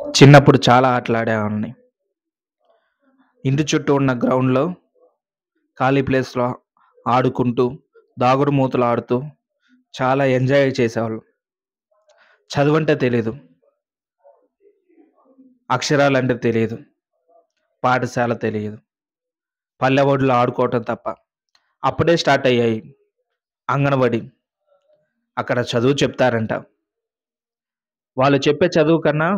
చిన్నప్పుడు చాలా ఆటలాడేవాడిని. ఇంటి చుట్టూ ఉన్న గ్రౌండ్‌లో, ఖాళీ ప్లేస్‌లో ఆడుకుంటూ, దాగుడుమూతలు ఆడుతూ చాలా ఎంజాయ్ చేసేవాళ్ళం. చదువంటే తెలీదు. అక్షరాలంటే తెలీదు. పాఠశాల తెలీదు. పల్లె ఒడిలో ఆడుకోవటం తప్ప. అప్పుడే స్టార్ట్ అయ్యాయి అంగనబడి. అక్కడ చదువు చెప్తారంట. వాళ్ళు చెప్పే చదువు కన్నా,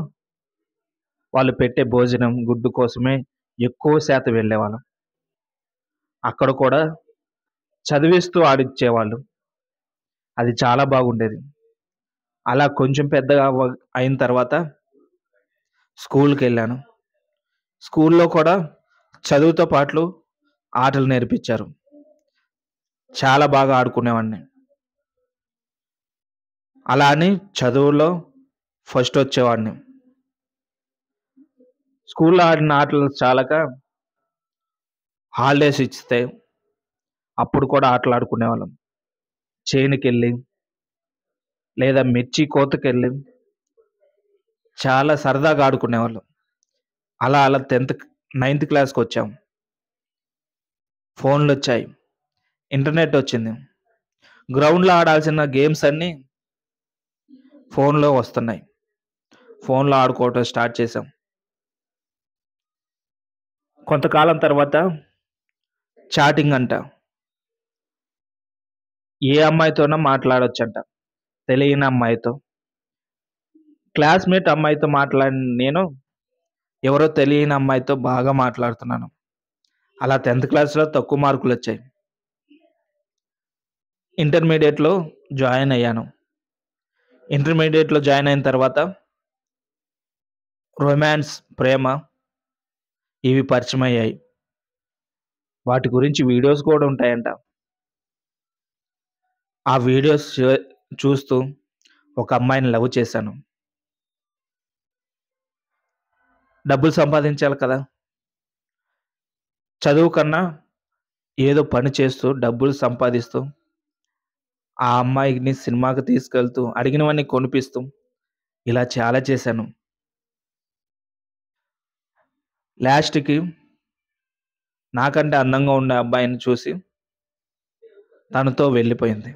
వాళ్ళు పెట్టే భోజనం, గుడ్డు కోసమే ఎక్కువ శాతం వెళ్ళేవాళ్ళం. అక్కడ కూడా చదివిస్తూ ఆడిచ్చేవాళ్ళు. అది చాలా బాగుండేది. అలా కొంచెం పెద్దగా అయిన తర్వాత స్కూల్‌కెళ్ళాను. స్కూల్‌లో కూడా చదువుతో పాటు ఆటలు నేర్పించారు. చాలా బాగా ఆడుకునేవాడిని. అలా అని చదువులో ఫస్ట్ వచ్చేవాడిని. స్కూల్‌లో ఆడిన ఆటలు చాలక హాలిడేస్ ఇస్తే అప్పుడు కూడా ఆటలాడుకునేవాళ్ళం. చేనుకెళ్ళి లేదా మిర్చి కోతకెళ్ళి చాలా సరదాగా ఆడుకునేవాళ్ళం. అలా 9థ్ క్లాస్‌కొచ్చాం. ఫోన్‌లొచ్చాయి. ఇంటర్నెట్ వచ్చింది. గ్రౌండ్‌లో ఆడాల్సిన గేమ్స్ అన్నీ ఫోన్‌లో వస్తున్నాయి. ఫోన్‌లో ఆడుకోవటం స్టార్ట్ చేశాం. కొంతకాలం తర్వాత చాటింగ్ అంట. ఏ అమ్మాయితోనో మాట్లాడొచ్చంట. తెలియని అమ్మాయితో. క్లాస్‌మేట్ అమ్మాయితో మాట్లాడిన నేను ఎవరో తెలియని అమ్మాయితో బాగా మాట్లాడుతున్నాను. అలా 10థ్ క్లాస్‌లో తక్కువ మార్కులొచ్చాయి. ఇంటర్మీడియేట్‌లో జాయిన్ అయ్యాను. ఇంటర్మీడియేట్‌లో జాయిన్ అయిన తర్వాత రొమాన్స్, ప్రేమ ఇవి పరిచయమయ్యాయి. వాటి గురించి వీడియోస్ కూడా ఉంటాయంట. ఆ వీడియోస్ చూస్తూ ఒక అమ్మాయిని లవ్ చేశాను. డబ్బులు సంపాదించాలి కదా! చదువు కన్నా ఏదో పని చేస్తూ, డబ్బులు సంపాదిస్తూ, ఆ అమ్మాయిని సినిమాకి తీసుకెళ్తూ, అడిగినవన్నీ కొనిపిస్తూ, ఇలా చాలా చేశాను. లాస్ట్‌కి నాకంటే అందంగా ఉండే అబ్బాయిని చూసి తనతో వెళ్ళిపోయింది.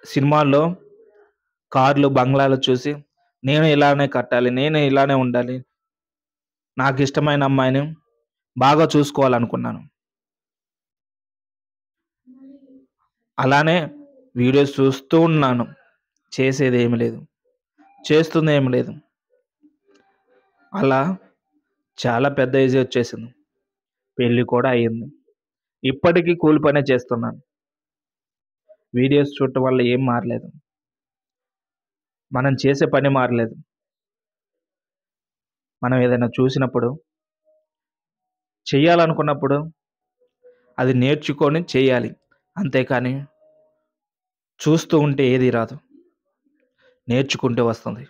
సినిమాల్లో కార్లు, బంగ్లాలు చూసి నేను ఇలానే కట్టాలి, నేను ఇలానే ఉండాలి. నాకిష్టమైన అమ్మాయిని బాగా చూసుకోవాలనుకున్నాను. అలానే వీడియోస్ చూస్తూ ఉన్నాను. చేసేదేమి లేదు. చేస్తుందేమి లేదు. అలా చాలా పెద్ద ఏజే వచ్చేసింది. పెళ్లి కూడా అయింది. ఇప్పటికి కూలి పనే చేస్తున్నాను. వీడియోస్ చూడటం వల్ల ఏం మారలేదు. మనం చేసే పని మారలేదు. మనం ఏదైనా చూసినప్పుడు, చెయ్యాలనుకున్నప్పుడు అది నేర్చుకొని చేయాలి. అంతేకాని చూస్తూ ఉంటే ఏది రాదు. నేర్చుకుంటే వస్తుంది.